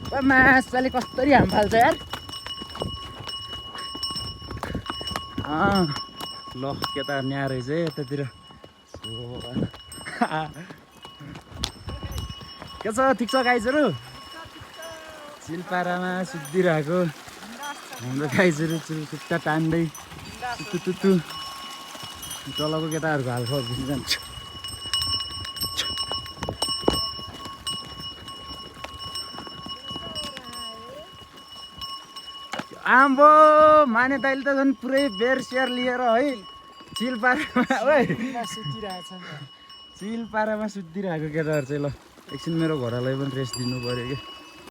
माछाले कसरी हाम फाल्छ यार। ल केटा न्यारो रहेछ है यतातिर। के छ ठिक छ गाइजहरू? चिलपारामा सुत्दिरहेको हाम्रो गाइजहरू चुलचुट्टा तान्दै तुतु तलको केटाहरूको हालखबर बुझ्नु जान्छ। आम्बो माने दाइले त झन् पुरै बेर सेयर लिएर है चिलपारामा चिलपारामा सुत्दिरहेको केटाहरू चाहिँ। ल एकछिन मेरो घोडालाई पनि रेस्ट दिनु पऱ्यो कि।